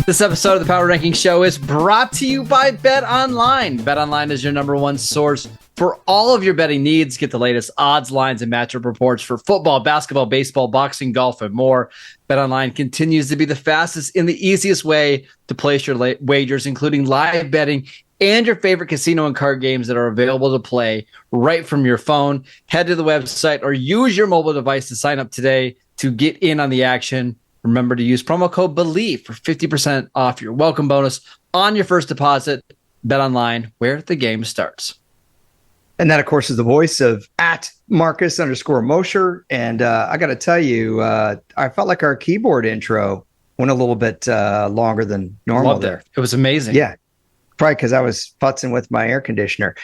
This episode of the Power Ranking Show is brought to you by BetOnline. BetOnline is your number one source for all of your betting needs. Get the latest odds, lines, and matchup reports for football, basketball, baseball, boxing, golf, and more. BetOnline continues to be the fastest and the easiest way to place your wagers, including live betting and your favorite casino and card games that are available to play right from your phone. Head to the website or use your mobile device to sign up today to get in on the action. Remember to use promo code BELIEVE for 50% off your welcome bonus on your first deposit. BetOnline, where the game starts. And that, of course, is the voice of @Marcus_Mosher. And I got to tell you, I felt like our keyboard intro went a little bit longer than normal. Loved it. It was amazing. Yeah. Probably because I was futzing with my air conditioner.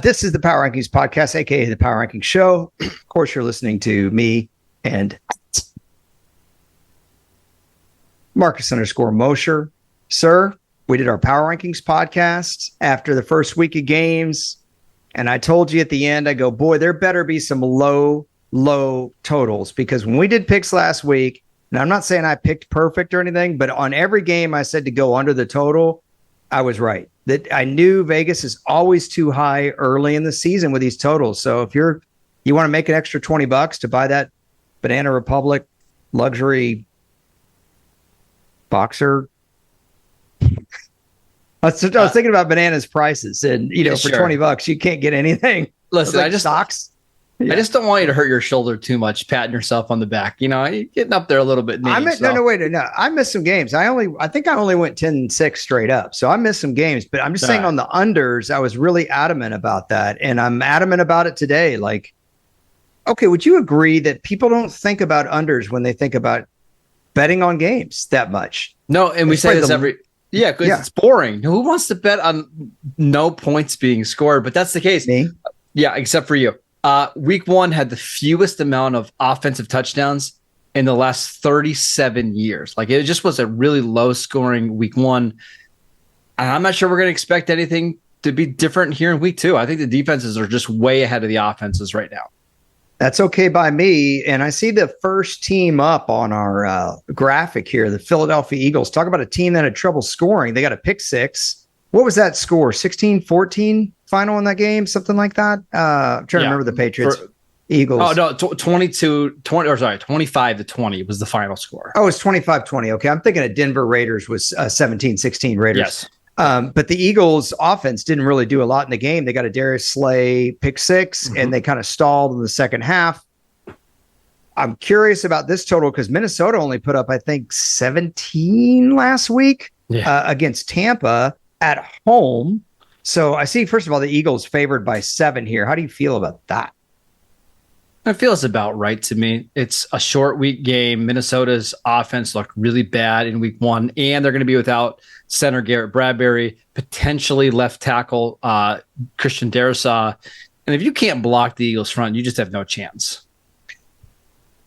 This is the Power Rankings podcast, a.k.a. the Power Rankings Show. Of course, you're listening to me and Marcus_Mosher. Sir, we did our Power Rankings podcast after the first week of games. And I told you at the end, I go, boy, there better be some low totals. Because when we did picks last week, and I'm not saying I picked perfect or anything, but on every game I said to go under the total, I was right. That I knew Vegas is always too high early in the season with these totals. So if you want to make an extra $20 to buy that Banana Republic luxury boxer. I was thinking about bananas prices, and for $20 you can't get anything. Listen, like socks. Yeah. I just don't want you to hurt your shoulder too much, patting yourself on the back. You're getting up there a little bit. I missed some games. I think I only went 10-6 straight up, so I missed some games. But I'm just saying on the unders, I was really adamant about that, and I'm adamant about it today. Like, okay, would you agree that people don't think about unders when they think about betting on games that much? No, and we say this because it's boring. Who wants to bet on no points being scored? But that's the case. Me? Yeah, except for you. Week one had the fewest amount of offensive touchdowns in the last 37 years. Like, it just was a really low scoring week one. And I'm not sure we're going to expect anything to be different here in week two. I think the defenses are just way ahead of the offenses right now. That's okay by me. And I see the first team up on our graphic here, the Philadelphia Eagles. Talk about a team that had trouble scoring. They got a pick six. What was that score? 16-14 final in that game? Something like that? I'm trying to remember the Patriots. Eagles. Oh, no, 25-20 was the final score. Oh, it's 25-20. Okay. I'm thinking of Denver Raiders was 17-16 Raiders. Yes. But the Eagles offense didn't really do a lot in the game. They got a Darius Slay pick six, and they kind of stalled in the second half. I'm curious about this total because Minnesota only put up, I think, 17 last week against Tampa at home. So I see, first of all, the Eagles favored by 7 here. How do you feel about that? It feels about right to me. It's a short week game. Minnesota's offense looked really bad in week one, and they're going to be without center Garrett Bradbury, potentially left tackle Christian Darrisaw. And if you can't block the Eagles front, you just have no chance.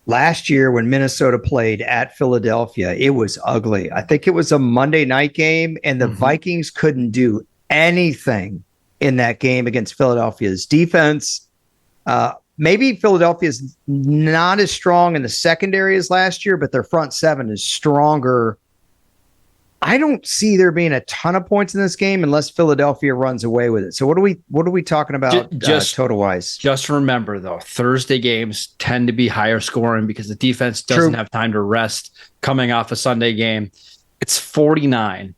Last year when Minnesota played at Philadelphia, it was ugly. I think it was a Monday night game, and the Vikings couldn't do anything in that game against Philadelphia's defense. Maybe Philadelphia is not as strong in the secondary as last year, but their front seven is stronger. I don't see there being a ton of points in this game unless Philadelphia runs away with it. So what are we talking about total wise? Just remember though, Thursday games tend to be higher scoring because the defense doesn't have time to rest coming off a Sunday game. It's 49.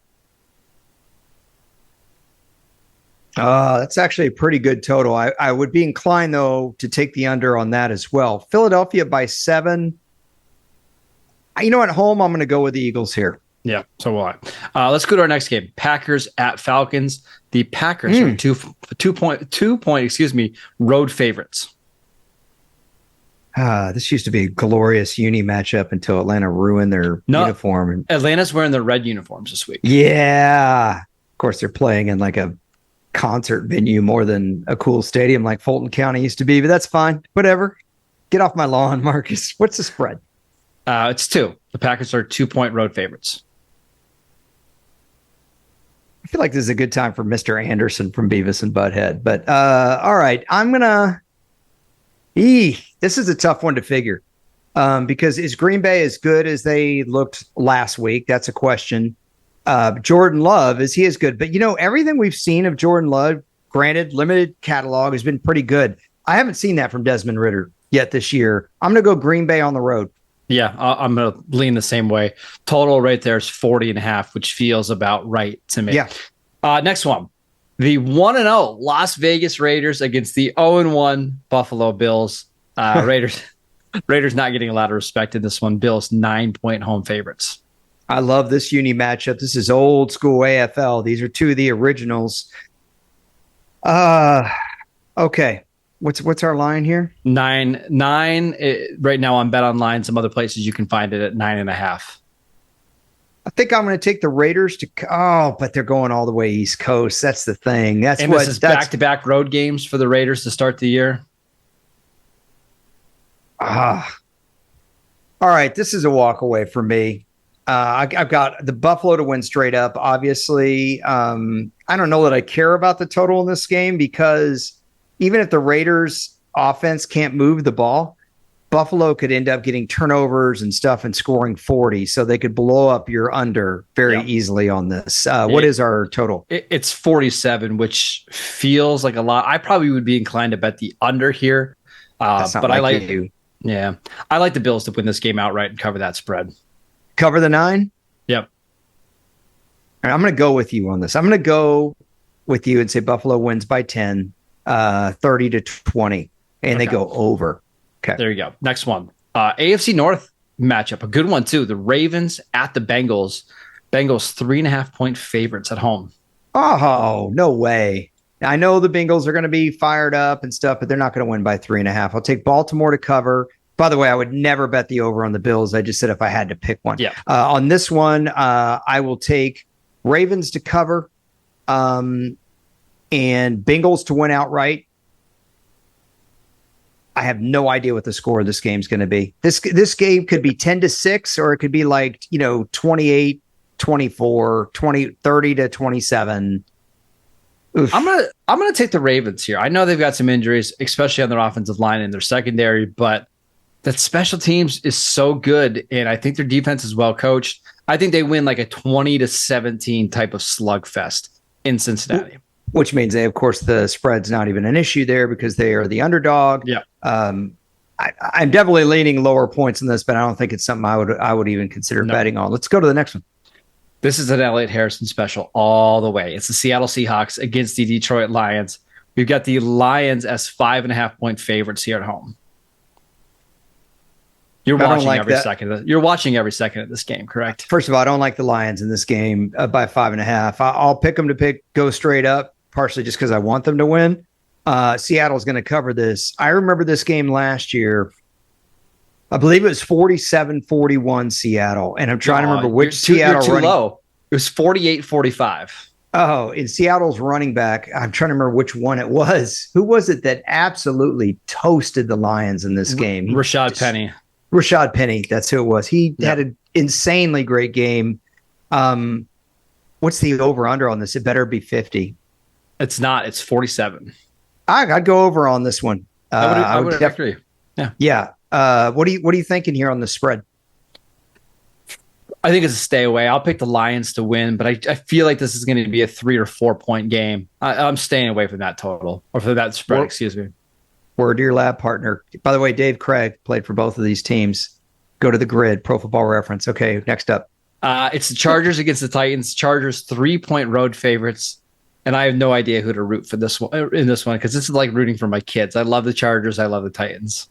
That's actually a pretty good total. I would be inclined, though, to take the under on that as well. Philadelphia by 7. At home, I'm going to go with the Eagles here. Yeah, so will I. Let's go to our next game. Packers at Falcons. The Packers are two point road favorites. This used to be a glorious uni matchup until Atlanta ruined their uniform. Atlanta's wearing their red uniforms this week. Yeah. Of course, they're playing in like a concert venue more than a cool stadium like Fulton County used to be, but that's fine. Whatever. Get off my lawn, Marcus. What's the spread? It's 2. The Packers are 2-point road favorites. I feel like this is a good time for Mr. Anderson from Beavis and Butthead, but all right. I'm going to... This is a tough one to figure because is Green Bay as good as they looked last week? That's a question. Jordan Love, is he as good? But, everything we've seen of Jordan Love, granted, limited catalog, has been pretty good. I haven't seen that from Desmond Ridder yet this year. I'm going to go Green Bay on the road. Yeah, I'm going to lean the same way. Total right there is 40.5, which feels about right to me. Yeah. Next one. The 1-0 Las Vegas Raiders against the 0-1 Buffalo Bills. Raiders not getting a lot of respect in this one. Bills 9-point home favorites. I love this uni matchup. This is old school AFL. These are two of the originals. Okay. What's our line here? 9. Right now on Bet Online. Some other places you can find it at 9.5. I think I'm going to take the Raiders but they're going all the way East Coast. That's the thing. This is back-to-back road games for the Raiders to start the year. All right. This is a walk away for me. I've got the Buffalo to win straight up. Obviously, I don't know that I care about the total in this game because even if the Raiders offense can't move the ball, Buffalo could end up getting turnovers and stuff and scoring 40. So they could blow up your under very easily on this. What is our total? It's 47, which feels like a lot. I probably would be inclined to bet the under here. But I like you. Yeah. I like the Bills to win this game outright and cover that spread. Cover the 9? Yep. Right, I'm going to go with you on this. I'm going to go with you and say Buffalo wins by 10, 30-20, and they go over. Okay. There you go. Next one. AFC North matchup. A good one, too. The Ravens at the Bengals. Bengals 3.5-point favorites at home. Oh, no way. I know the Bengals are going to be fired up and stuff, but they're not going to win by 3.5. I'll take Baltimore to cover. By the way, I would never bet the over on the Bills. I just said if I had to pick one. Yeah. On this one, I will take Ravens to cover and Bengals to win outright. I have no idea what the score of this game is going to be. This game could be 10-6, or it could be like, 28-24, 30-27. Oof. I'm gonna take the Ravens here. I know they've got some injuries, especially on their offensive line and their secondary, but that special teams is so good, and I think their defense is well coached. I think they win like a 20-17 type of slugfest in Cincinnati. Which means of course, the spread's not even an issue there because they are the underdog. Yeah. I'm definitely leaning lower points in this, but I don't think it's something I would even consider betting on. Let's go to the next one. This is an Elliot Harrison special all the way. It's the Seattle Seahawks against the Detroit Lions. We've got the Lions as 5.5-point favorites here at home. You're watching every second of this game, correct? First of all, I don't like the Lions in this game by 5.5. I'll pick them to go straight up, partially just because I want them to win. Seattle's going to cover this. I remember this game last year. I believe it was 47-41 Seattle, and I'm trying to remember which Seattle you're too low. It was 48-45. Oh, in Seattle's running back, I'm trying to remember which one it was. Who was it that absolutely toasted the Lions in this game? Rashad Penny. Rashad Penny, that's who it was. He had an insanely great game. What's the over-under on this? It better be 50. It's not. It's 47. I'd go over on this one. I would agree. Yeah. Yeah. What are you thinking here on the spread? I think it's a stay away. I'll pick the Lions to win, but I feel like this is going to be a 3 or 4 point game. I'm staying away from that total or for that spread. Excuse me. Word to your lab partner. By the way, Dave Craig played for both of these teams. Go to the grid, Pro Football Reference. Okay, next up. It's the Chargers against the Titans. Chargers 3-point road favorites, and I have no idea who to root for this one because this is like rooting for my kids. I love the Chargers. I love the Titans.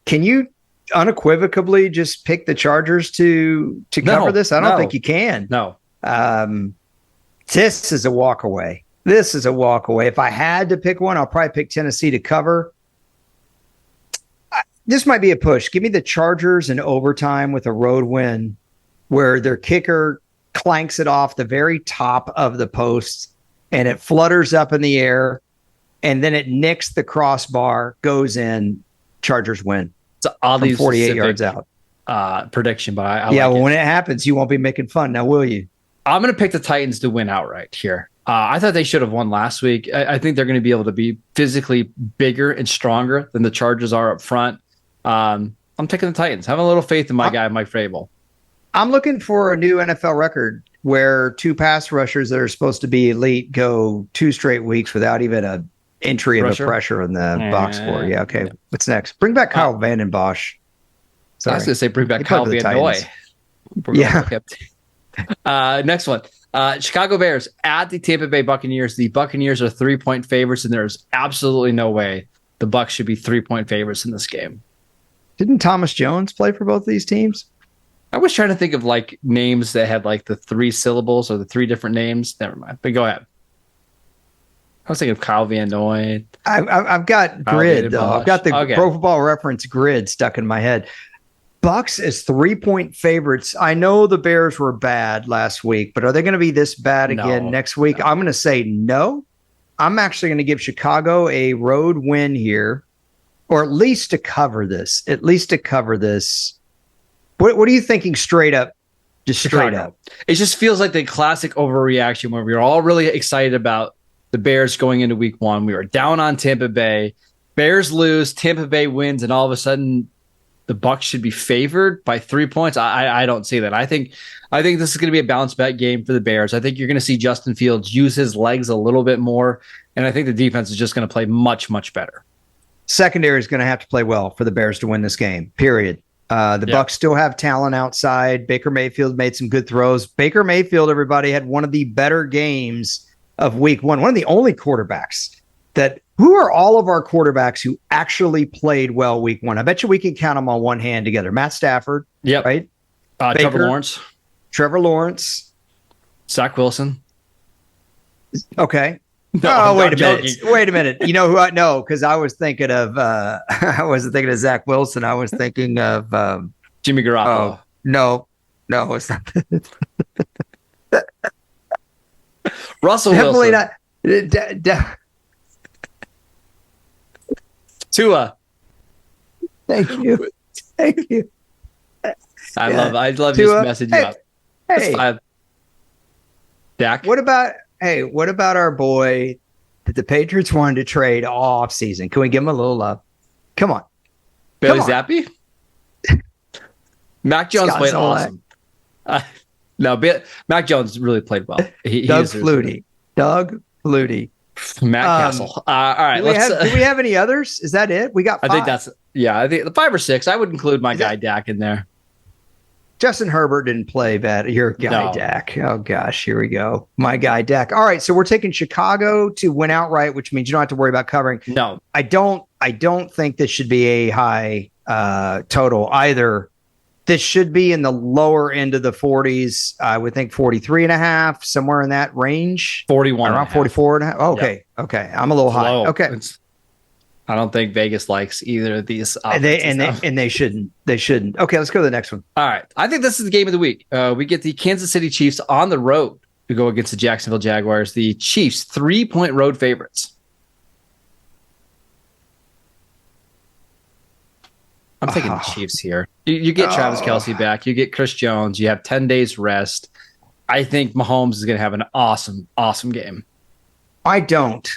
Can you unequivocally just pick the Chargers to cover this? I don't think you can. No. This is a walk away. This is a walk away. If I had to pick one, I'll probably pick Tennessee to cover. This might be a push. Give me the Chargers in overtime with a road win where their kicker clanks it off the very top of the post and it flutters up in the air and then it nicks the crossbar, goes in, Chargers win. It's oddly 48 yards out. Prediction, but I like when it happens, you won't be making fun now, will you? I'm going to pick the Titans to win outright here. I thought they should have won last week. I think they're going to be able to be physically bigger and stronger than the Chargers are up front. I'm taking the Titans. Have a little faith in my guy, Mike Vrabel. I'm looking for a new NFL record where two pass rushers that are supposed to be elite go 2 straight weeks without even a entry of a pressure in the box score. Yeah. Okay. Yeah. What's next? Bring back Kyle Vanden Bosch. I was going to say bring back Kyle Van Noy. Yeah. Next one. Chicago Bears at the Tampa Bay Buccaneers. The Buccaneers are 3-point favorites, and there's absolutely no way the Bucs should be 3-point favorites in this game. Didn't Thomas Jones play for both of these teams? I was trying to think of like names that had like the 3 syllables or the 3 different names. Never mind. But go ahead. I was thinking of Kyle Van Noy. I've got grid though. I've got the Pro Football Reference grid stuck in my head. Bucs as 3-point favorites. I know the Bears were bad last week, but are they going to be this bad again next week? No. I'm going to say no. I'm actually going to give Chicago a road win here, or at least to cover this. What are you thinking straight up? Just straight up. It just feels like the classic overreaction where we were all really excited about the Bears going into week 1. We were down on Tampa Bay. Bears lose, Tampa Bay wins, and all of a sudden the Bucs should be favored by 3 points. I don't see that. I think this is going to be a bounce back game for the Bears. I think you're going to see Justin Fields use his legs a little bit more, and I think the defense is just going to play much, much better. Secondary is going to have to play well for the Bears to win this game, period. The Bucs still have talent outside. Baker Mayfield made some good throws. Baker Mayfield, everybody, had one of the better games of week 1. One of the only quarterbacks who are all of our quarterbacks who actually played well week 1? I bet you we can count them on one hand together. Matt Stafford. Yep. Right? Baker, Trevor Lawrence. Zach Wilson. Okay. No, wait a minute. You know who I know? Because I was thinking of I wasn't thinking of Zach Wilson. I was thinking of Jimmy Garoppolo. No, it's not. Russell Definitely Wilson. Not. Tua. Thank you. I love Tua. Just message you up. Hey, Dak. What about our boy that the Patriots wanted to trade all off season? Can we give him a little love? Come on. Bailey Zappi? Mac Jones played awesome. No, Mac Jones really played well. Doug Flutie. Matt Castle. All right. Do we have any others? Is that it? We got 5. I think the 5 or 6. I would include my guy Dak in there. Justin Herbert didn't play bad. Your guy Dak. Oh gosh, here we go. My guy Dak. All right, so we're taking Chicago to win outright, which means you don't have to worry about covering. No, I don't think this should be a high total either. This should be in the lower end of the 40s. I would think 43.5, somewhere in that range. 41, around 44.5. Okay, yep. Okay. I'm a little high. Low. Okay. I don't think Vegas likes either of these. They shouldn't. Okay, let's go to the next one. All right. I think this is the game of the week. We get the Kansas City Chiefs on the road to go against the Jacksonville Jaguars. The Chiefs 3-point road favorites. I'm taking the Chiefs here. You get Travis Kelce back. You get Chris Jones. You have 10 days rest. I think Mahomes is going to have an awesome, awesome game. I don't,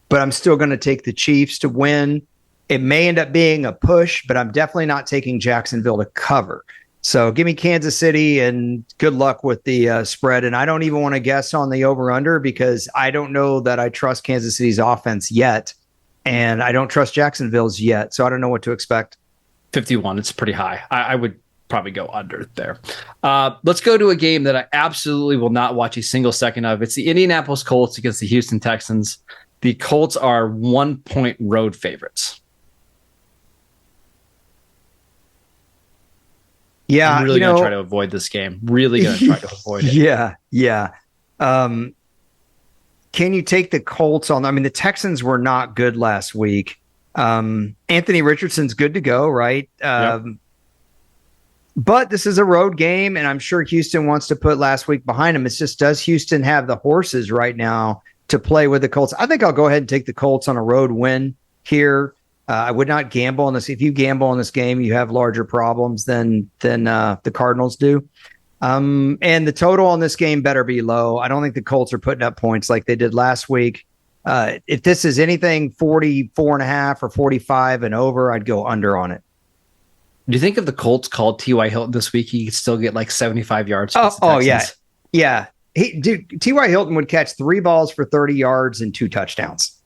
but I'm still going to take the Chiefs to win. It may end up being a push, but I'm definitely not taking Jacksonville to cover. So give me Kansas City and good luck with the spread. And I don't even want to guess on the over-under because I don't know that I trust Kansas City's offense yet. And I don't trust Jacksonville's yet. So I don't know what to expect. 51. It's pretty high. I would probably go under there. Let's go to a game that I absolutely will not watch a single second of. It's the Indianapolis Colts against the Houston Texans. The Colts are 1-point road favorites. Yeah, I'm really going to try to avoid this game. Really going to try to avoid it. Yeah. Can you take the Colts on? I mean, the Texans were not good last week. Anthony Richardson's good to go, right? Yep. But this is a road game, and I'm sure Houston wants to put last week behind him. It's just, does Houston have the horses right now to play with the Colts? I think I'll go ahead and take the Colts on a road win here. I would not gamble on this. If you gamble on this game, you have larger problems than the Cardinals do. And the total on this game better be low. I don't think the Colts are putting up points like they did last week. If this is anything 44.5 or 45 and over, I'd go under on it. Do you think if the Colts called T.Y. Hilton this week, he could still get like 75 yards against the Oh, yeah. Texans? Yeah. T.Y. Hilton would catch 3 balls for 30 yards and 2 touchdowns.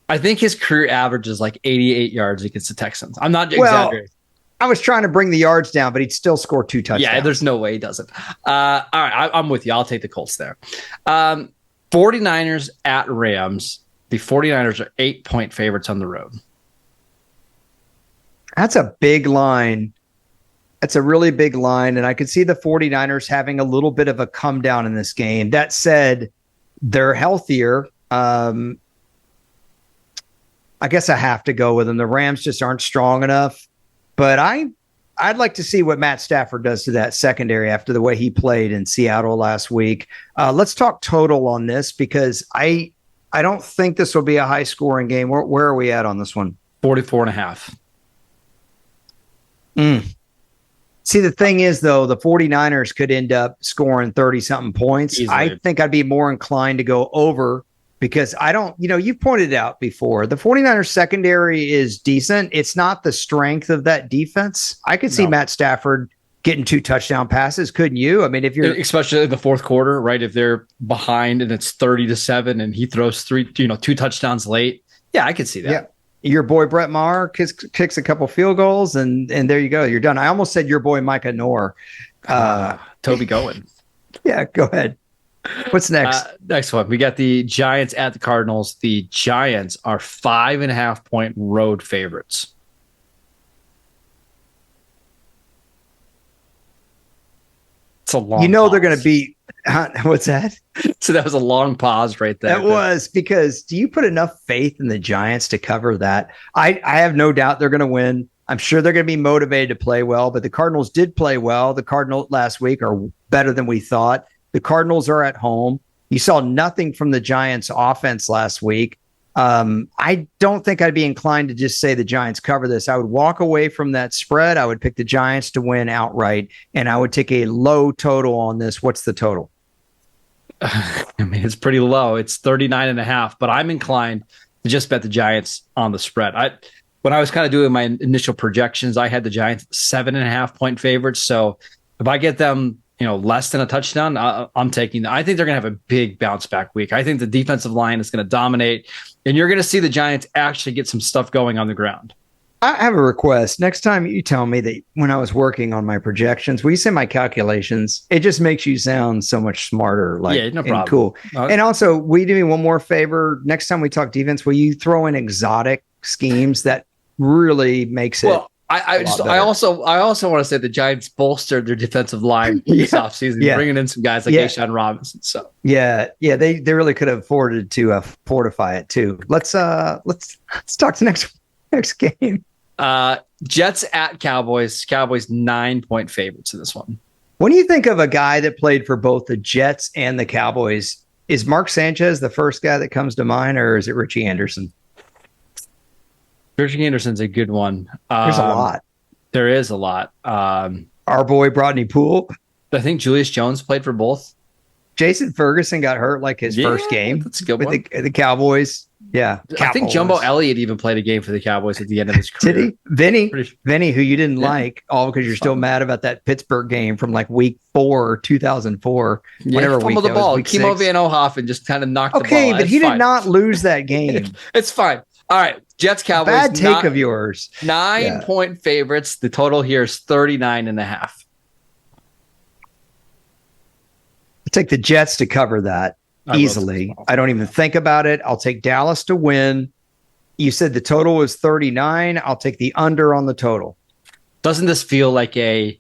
I think his career average is like 88 yards against the Texans. I'm not Well, exaggerating. I was trying to bring the yards down, but he'd still score 2 touchdowns. Yeah, there's no way he doesn't. All right, I'm with you. I'll take the Colts there. 49ers at Rams. The 49ers are 8-point favorites on the road. That's a big line. That's a really big line. And I could see the 49ers having a little bit of a come down in this game. That said, they're healthier. I guess I have to go with them. The Rams just aren't strong enough. But I'd like to see what Matt Stafford does to that secondary after the way he played in Seattle last week. Let's talk total on this because I don't think this will be a high scoring game. Where are we at on this one? 44.5. See, the thing is, though, the 49ers could end up scoring 30-something points. Easily. I think I'd be more inclined to go over because I don't, you've pointed it out before. The 49ers secondary is decent. It's not the strength of that defense. I could see Matt Stafford getting 2 touchdown passes, couldn't you? I mean, if you're especially in the fourth quarter, right? If they're behind and it's 30-7 and he throws 2 touchdowns late. Yeah, I could see that. Yeah. Your boy Brett Maher kicks a couple field goals, and there you go. You're done. I almost said your boy Micah Noor. Toby Goen. Yeah, go ahead. What's next? Next one. We got the Giants at the Cardinals. The Giants are 5.5-point road favorites. It's a long they're going to be what's that? So that was a long pause right there. That was because do you put enough faith in the Giants to cover that? I have no doubt they're going to win. I'm sure they're going to be motivated to play well, but the Cardinals did play well. The Cardinals last week are better than we thought. The Cardinals are at home. You saw nothing from the Giants offense last week. I don't think I'd be inclined to just say the Giants cover this. I would walk away from that spread. I would pick the Giants to win outright, and I would take a low total on this. What's the total? I mean, it's pretty low. It's 39.5, but I'm inclined to just bet the Giants on the spread. When I was kind of doing my initial projections, I had the Giants 7.5-point favorites. So if I get them, less than a touchdown, I'm taking that. I think they're going to have a big bounce back week. I think the defensive line is going to dominate, and you're going to see the Giants actually get some stuff going on the ground. I have a request. Next time you tell me that when I was working on my projections, will you say my calculations? It just makes you sound so much smarter. Yeah, no problem. And cool. And also, will you do me one more favor? Next time we talk defense, will you throw in exotic schemes that really makes it? Well, I also want to say the Giants bolstered their defensive line this offseason, bringing in some guys like Ashawn Robinson. So they really could have afforded to fortify it too. Let's talk to next game. Jets at Cowboys. Cowboys 9-point favorites in this one. When you think of a guy that played for both the Jets and the Cowboys, is Mark Sanchez the first guy that comes to mind, or is it Richie Anderson? Richie Anderson's a good one. There's a lot. There is a lot. Our boy Brodney Poole. I think Julius Jones played for both. Jason Ferguson got hurt his first game. That's a good with the Cowboys. Yeah. I think Jumbo Elliott even played a game for the Cowboys at the end of his career. Did he? Vinny, who you didn't like, all because you're still mad about that Pittsburgh game from week 4, 2004. Whatever week the ball. Week Kimo 6. Van Ohoffen just kind of knocked the ball. Okay, but he did not lose that game. It's fine. All right. Jets Cowboys. Bad take of yours. 9-point favorites. The total here is 39.5. Take the Jets to cover that easily. I don't even think about it. I'll take Dallas to win. You said the total was 39. I'll take the under on the total. Doesn't this feel like a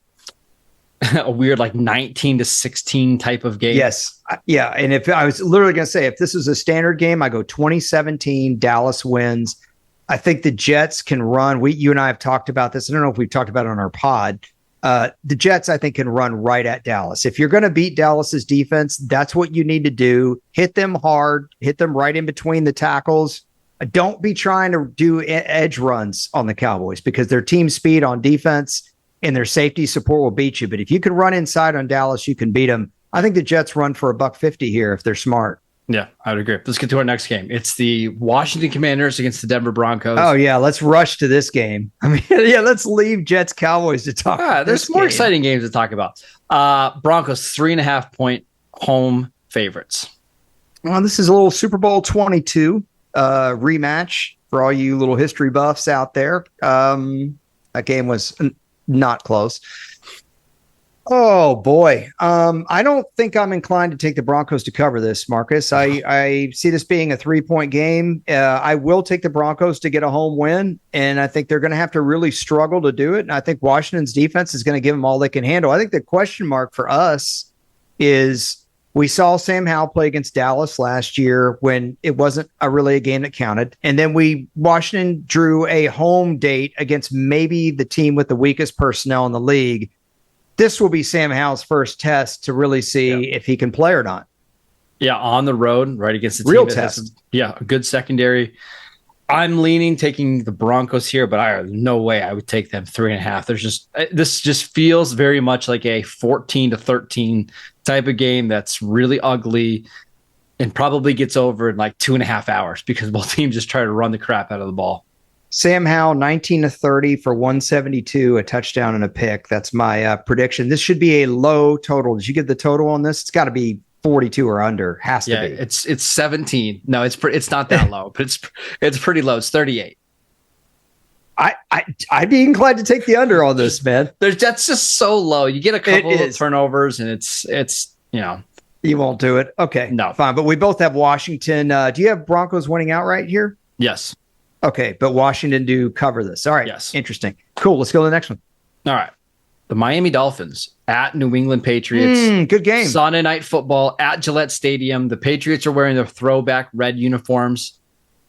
weird 19-16 type of game? Yes. Yeah. And if I was literally going to say, if this is a standard game, I go 2017, Dallas wins. I think the Jets can run. You and I have talked about this. I don't know if we've talked about it on our pod. The Jets, I think, can run right at Dallas. If you're going to beat Dallas's defense, that's what you need to do. Hit them hard, hit them right in between the tackles. Don't be trying to do edge runs on the Cowboys because their team speed on defense and their safety support will beat you. But if you can run inside on Dallas, you can beat them. I think the Jets run for $150 here if they're smart. Yeah, I would agree. Let's get to our next game. It's the Washington Commanders against the Denver Broncos. Oh yeah, let's rush to this game. I mean, yeah, let's leave Jets Cowboys to talk about There's this more game. exciting games to talk about. Broncos 3.5-point home favorites. Well, this is a little Super Bowl 22 rematch for all you little history buffs out there. That game was not close. Oh boy. I don't think I'm inclined to take the Broncos to cover this, Marcus. I see this being a 3-point game. I will take the Broncos to get a home win, and I think they're going to have to really struggle to do it. And I think Washington's defense is going to give them all they can handle. I think the question mark for us is we saw Sam Howell play against Dallas last year when it wasn't really a game that counted. And then Washington drew a home date against maybe the team with the weakest personnel in the league. This will be Sam Howell's first test to really see if he can play or not. Yeah, on the road, right against the team. Real test. A good secondary. I'm leaning taking the Broncos here, but I have no way I would take them 3.5. This just feels very much like a 14-13 type of game that's really ugly and probably gets over in like 2.5 hours because both teams just try to run the crap out of the ball. Sam Howell, 19-30 for 172, a touchdown and a pick. That's my prediction. This should be a low total. Did you get the total on this? It's got to be 42 or under. Has to be. It's 17. No, it's not that low, but it's pretty low. It's 38. I'd be inclined to take the under on this, man. That's just so low. You get a couple of turnovers, and it's you won't do it. Okay, no, fine. But we both have Washington. Do you have Broncos winning outright here? Yes. Okay, but Washington do cover this. All right. Yes. Interesting. Cool. Let's go to the next one. All right. The Miami Dolphins at New England Patriots. Good game. Sunday Night Football at Gillette Stadium. The Patriots are wearing their throwback red uniforms.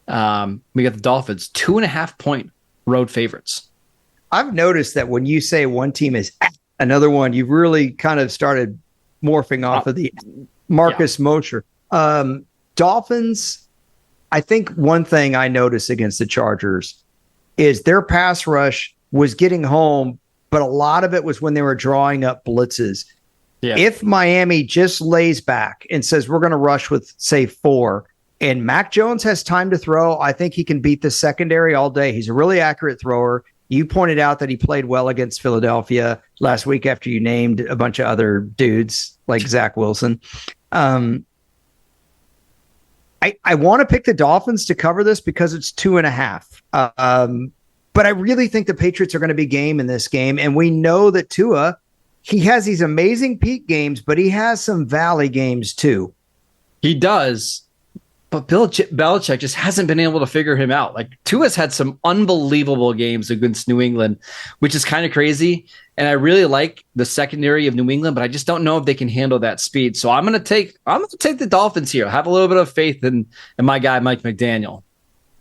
We got the Dolphins 2.5-point road favorites. I've noticed that when you say one team is at another one, you've really kind of started morphing off of the Marcus Mosher. Dolphins, I think one thing I noticed against the Chargers is their pass rush was getting home, but a lot of it was when they were drawing up blitzes. Yeah. If Miami just lays back and says, we're going to rush with, say, 4, and Mac Jones has time to throw, I think he can beat the secondary all day. He's a really accurate thrower. You pointed out that he played well against Philadelphia last week after you named a bunch of other dudes like Zach Wilson. I want to pick the Dolphins to cover this because it's 2.5. But I really think the Patriots are going to be game in this game. And we know that Tua, he has these amazing peak games, but he has some valley games too. He does. But Bill Belichick just hasn't been able to figure him out. Like Tua's had some unbelievable games against New England, which is kind of crazy. And I really like the secondary of New England, but I just don't know if they can handle that speed. So I'm gonna take the Dolphins here. Have a little bit of faith in my guy Mike McDaniel.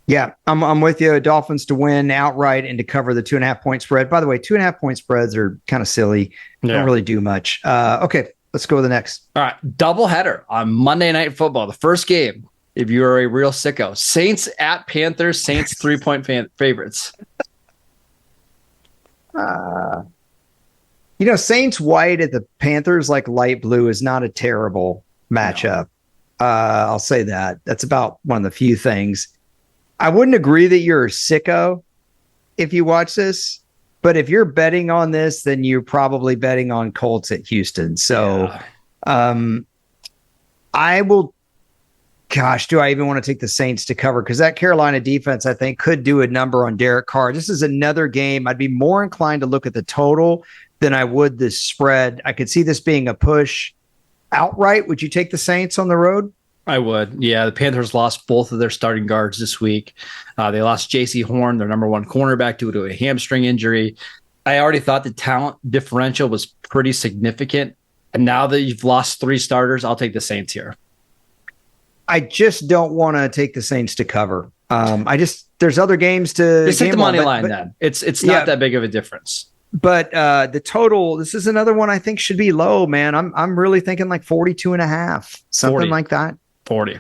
Yeah, I'm with you. Dolphins to win outright and to cover the 2.5-point spread. By the way, 2.5-point spreads are kind of silly. Yeah. Don't really do much. Okay, let's go to the next. All right, doubleheader on Monday Night Football. The first game. If you're a real sicko, Saints at Panthers, Saints 3-point favorites. Saints white at the Panthers like light blue is not a terrible matchup. No. I'll say that. That's about one of the few things. I wouldn't agree that you're a sicko if you watch this, but if you're betting on this, then you're probably betting on Colts at Houston. So I will. Gosh, do I even want to take the Saints to cover? Because that Carolina defense, I think, could do a number on Derek Carr. This is another game. I'd be more inclined to look at the total than I would the spread. I could see this being a push outright. Would you take the Saints on the road? I would. Yeah, the Panthers lost both of their starting guards this week. They lost J.C. Horn, their number one cornerback, due to a hamstring injury. I already thought the talent differential was pretty significant. And now that you've lost 3 starters, I'll take the Saints here. I just don't want to take the Saints to cover. There's other games to just take the money line then. It's not that big of a difference. But the total, this is another one I think should be low, man. I'm really thinking like 42.5, something 40. like that. 40.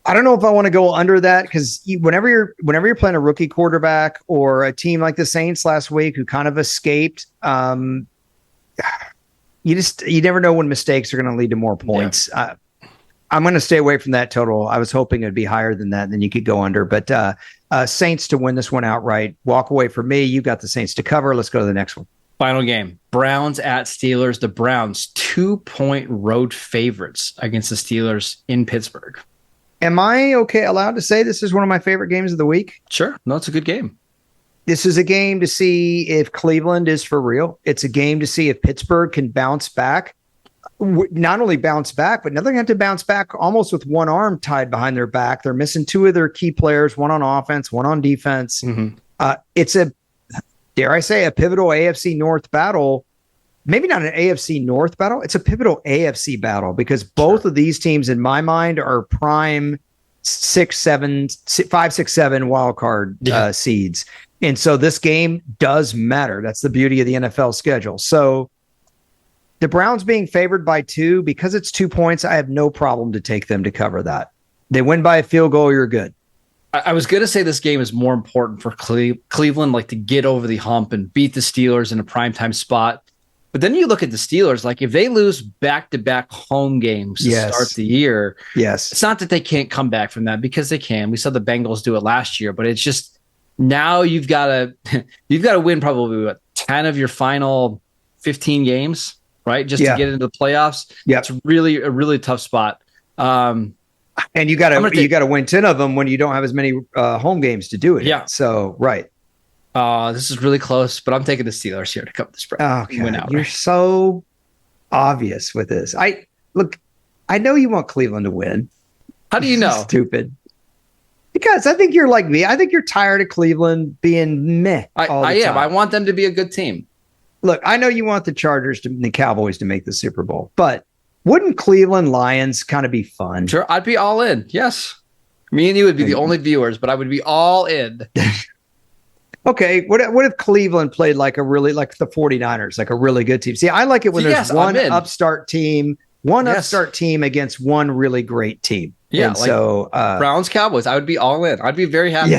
I don't know if I want to go under that because whenever you're playing a rookie quarterback or a team like the Saints last week who kind of escaped, you never know when mistakes are going to lead to more points. Yeah. I'm going to stay away from that total. I was hoping it'd be higher than that, and then you could go under. But Saints to win this one outright. Walk away for me. You got the Saints to cover. Let's go to the next one. Final game. Browns at Steelers. The Browns 2-point road favorites against the Steelers in Pittsburgh. Am I allowed to say this is one of my favorite games of the week? Sure. No, it's a good game. This is a game to see if Cleveland is for real. It's a game to see if Pittsburgh can bounce back. Not only bounce back, but now they're going to have to bounce back almost with one arm tied behind their back. They're missing two of their key players, one on offense, one on defense. Mm-hmm. It's dare I say, a pivotal AFC North battle. Maybe not an AFC North battle. It's a pivotal AFC battle because both of these teams, in my mind, are prime 5, 6, 7 wild card seeds. And so this game does matter. That's the beauty of the NFL schedule. So the Browns being favored by 2, because it's 2 points, I have no problem to take them to cover that. They win by a field goal, you're good. I was going to say this game is more important for Cleveland, like to get over the hump and beat the Steelers in a primetime spot. But then you look at the Steelers, like if they lose back-to-back home games to start the year, it's not that they can't come back from that because they can. We saw the Bengals do it last year, but it's just now you've got to win probably 10 of your final 15 games, right? Just to get into the playoffs. Yeah, it's really a really tough spot. And you got to win 10 of them when you don't have as many home games to do it. Yeah. So right. This is really close, but I'm taking the Steelers here to cover the spread. Okay. You're so obvious with this. I know you want Cleveland to win. How do you know? Stupid. Because I think you're like me. I think you're tired of Cleveland being meh. I am. I want them to be a good team. Look, I know you want the the Cowboys to make the Super Bowl, but wouldn't Cleveland Lions kind of be fun? Sure, I'd be all in. Yes. Me and you would be the only viewers, but I would be all in. Okay, what if Cleveland played like the 49ers, like a really good team? See, I like it when there's one upstart team against one really great team. Yeah, and so Browns Cowboys, I would be all in. I'd be very happy.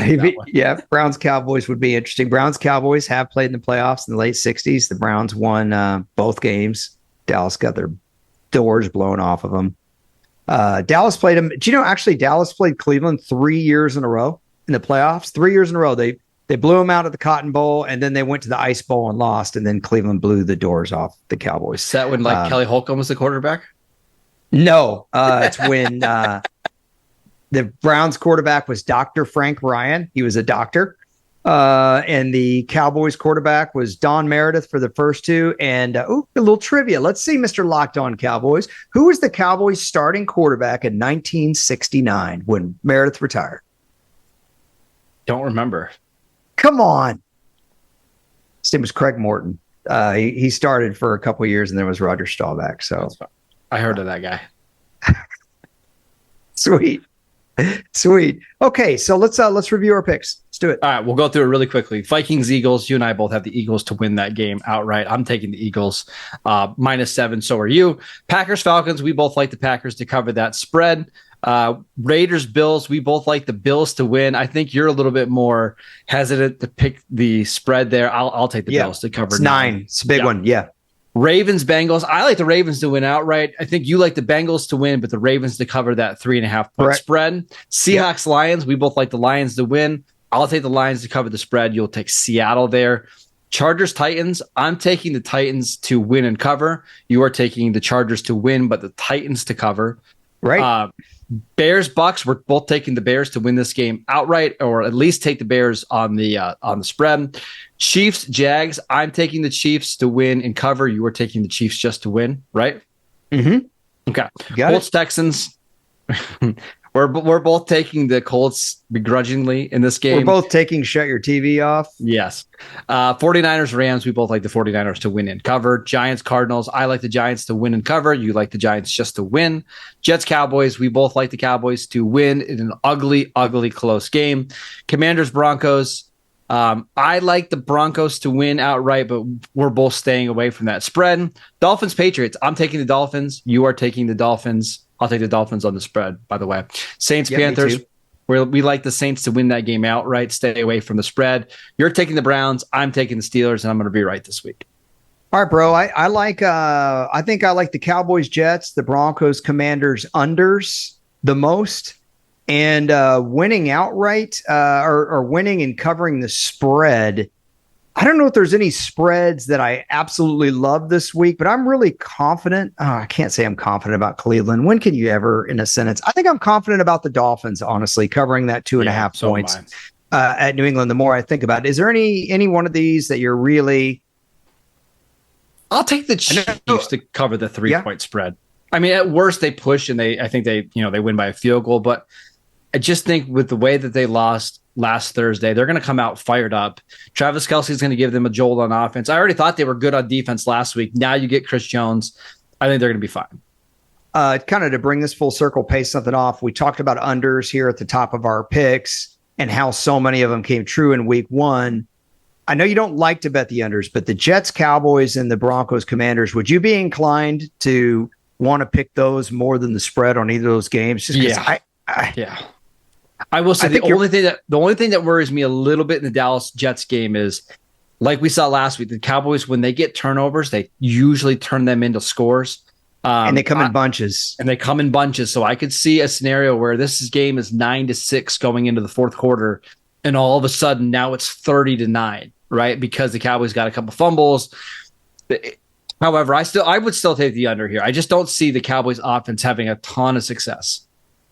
Yeah, Browns Cowboys would be interesting. Browns Cowboys have played in the playoffs in the late 60s. The Browns won both games. Dallas got their doors blown off of them. Dallas played them. Do you know actually Dallas played Cleveland 3 years in a row in the playoffs? 3 years in a row. They blew them out at the Cotton Bowl, and then they went to the Ice Bowl and lost, and then Cleveland blew the doors off the Cowboys. Is that when Kelly Holcomb was the quarterback? No, it's when the Browns quarterback was Dr. Frank Ryan. He was a doctor. And the Cowboys quarterback was Don Meredith for the first two. And a little trivia. Let's see, Mr. Locked On Cowboys. Who was the Cowboys starting quarterback in 1969 when Meredith retired? Don't remember. Come on. His name was Craig Morton. He started for a couple of years, and there was Roger Staubach. So I heard of that guy. Sweet. Okay, so let's review our picks. Let's do it. All right, we'll go through it really quickly. Vikings, Eagles. You and I both have the Eagles to win that game outright. I'm taking the Eagles -7. So are you. Packers, Falcons. We both like the Packers to cover that spread. Raiders, Bills. We both like the Bills to win. I think you're a little bit more hesitant to pick the spread there. I'll take the Bills to cover. It's 9. It's a big one. Yeah. Ravens, Bengals. I like the Ravens to win outright. I think you like the Bengals to win, but the Ravens to cover that 3.5 point spread. Seahawks, Lions. We both like the Lions to win. I'll take the Lions to cover the spread. You'll take Seattle there. Chargers, Titans. I'm taking the Titans to win and cover. You are taking the Chargers to win, but the Titans to cover. Right. Bears, Bucks. We're both taking the Bears to win this game outright, or at least take the Bears on the spread. Chiefs, Jags. I'm taking the Chiefs to win and cover. You are taking the Chiefs just to win, right? Mm-hmm. Okay. Colts, Texans. We're both taking the Colts begrudgingly in this game. We're both taking shut your TV off. Yes. 49ers, Rams. We both like the 49ers to win and cover. Giants, Cardinals. I like the Giants to win and cover. You like the Giants just to win. Jets, Cowboys. We both like the Cowboys to win in an ugly, ugly close game. Commanders, Broncos. I like the Broncos to win outright, but we're both staying away from that spread. Dolphins, Patriots. I'm taking the Dolphins. You are taking the Dolphins. I'll take the Dolphins on the spread, by the way. Saints, Panthers. We like the Saints to win that game outright. Stay away from the spread. You're taking the Browns. I'm taking the Steelers, and I'm going to be right this week. All right, bro. I think I like the Cowboys, Jets, the Broncos, Commanders unders the most, and winning outright or winning and covering the spread. I don't know if there's any spreads that I absolutely love this week, but I'm really confident. Oh, I can't say I'm confident about Cleveland. When can you ever, in a sentence? I think I'm confident about the Dolphins, honestly, covering that 2.5 points at New England. The more I think about it, is there any one of these that you're really? I'll take the Chiefs to cover the 3-point spread. I mean, at worst they push and I think they win by a field goal, but I just think with the way that they lost last Thursday, they're going to come out fired up. Travis Kelce is going to give them a jolt on offense. I already thought they were good on defense last week. Now you get Chris Jones. I think they're going to be fine. Kind of to bring this full circle, pay something off. We talked about unders here at the top of our picks and how so many of them came true in week 1. I know you don't like to bet the unders, but the Jets, Cowboys, and the Broncos, Commanders, would you be inclined to want to pick those more than the spread on either of those games? Just I will say the only thing that worries me a little bit in the Dallas Jets game is, like we saw last week, the Cowboys, when they get turnovers, they usually turn them into scores. And they come in bunches. So I could see a scenario where this game is 9-6 going into the fourth quarter, and all of a sudden now it's 30-9, right? Because the Cowboys got a couple fumbles. However, I would still take the under here. I just don't see the Cowboys offense having a ton of success.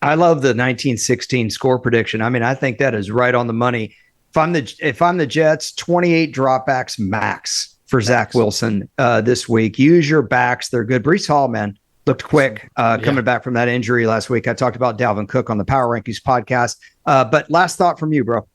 I love the 1916 score prediction. I mean, I think that is right on the money. If I'm the Jets, 28 dropbacks max for Zach Wilson this week. Use your backs. They're good. Breece Hall, man, looked quick coming back from that injury last week. I talked about Dalvin Cook on the Power Rankings podcast. But last thought from you, bro.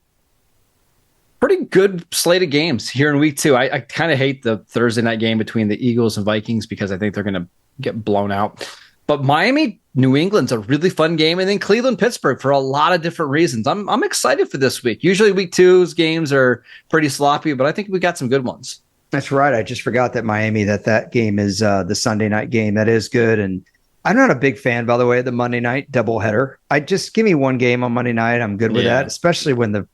Pretty good slate of games here in week 2. I kind of hate the Thursday night game between the Eagles and Vikings because I think they're going to get blown out. But Miami, New England's a really fun game, and then Cleveland, Pittsburgh for a lot of different reasons. I'm excited for this week. Usually week 2's games are pretty sloppy, but I think we got some good ones. That's right. I just forgot that Miami, that game is the Sunday night game. That is good. And I'm not a big fan, by the way, of the Monday night doubleheader. I just give me one game on Monday night. I'm good with that, especially when the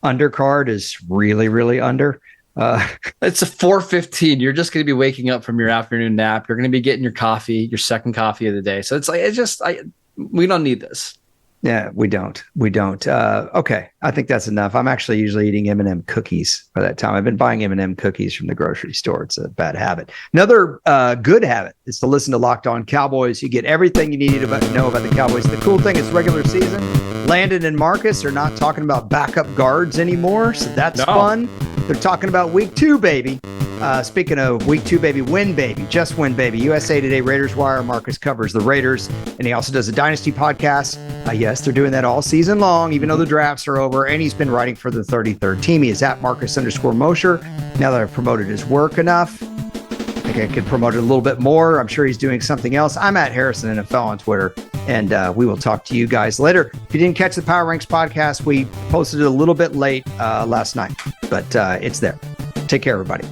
undercard is really, really under. It's a 4:15. You're just going to be waking up from your afternoon nap. You're going to be getting your coffee, your second coffee of the day. So it's like, we don't need this. Yeah, we don't. Okay. I think that's enough. I'm actually usually eating M&M cookies by that time. I've been buying M&M cookies from the grocery store. It's a bad habit. Another good habit is to listen to Locked On Cowboys. You get everything you need to know about the Cowboys. The cool thing is regular season, Landon and Marcus are not talking about backup guards anymore. So that's fun. They're talking about week 2, baby. Speaking of week 2, baby, win, baby, just win, baby. USA Today Raiders Wire. Marcus covers the Raiders, and he also does a Dynasty podcast. Yes, they're doing that all season long, even though the drafts are over, and he's been writing for the 33rd team. He is at Marcus_Mosher. Now that I've promoted his work enough, I think I could promote it a little bit more. I'm sure he's doing something else. I'm at Harrison NFL on Twitter, and we will talk to you guys later. If you didn't catch the Power Ranks podcast, we posted it a little bit late last night, but it's there. Take care, everybody.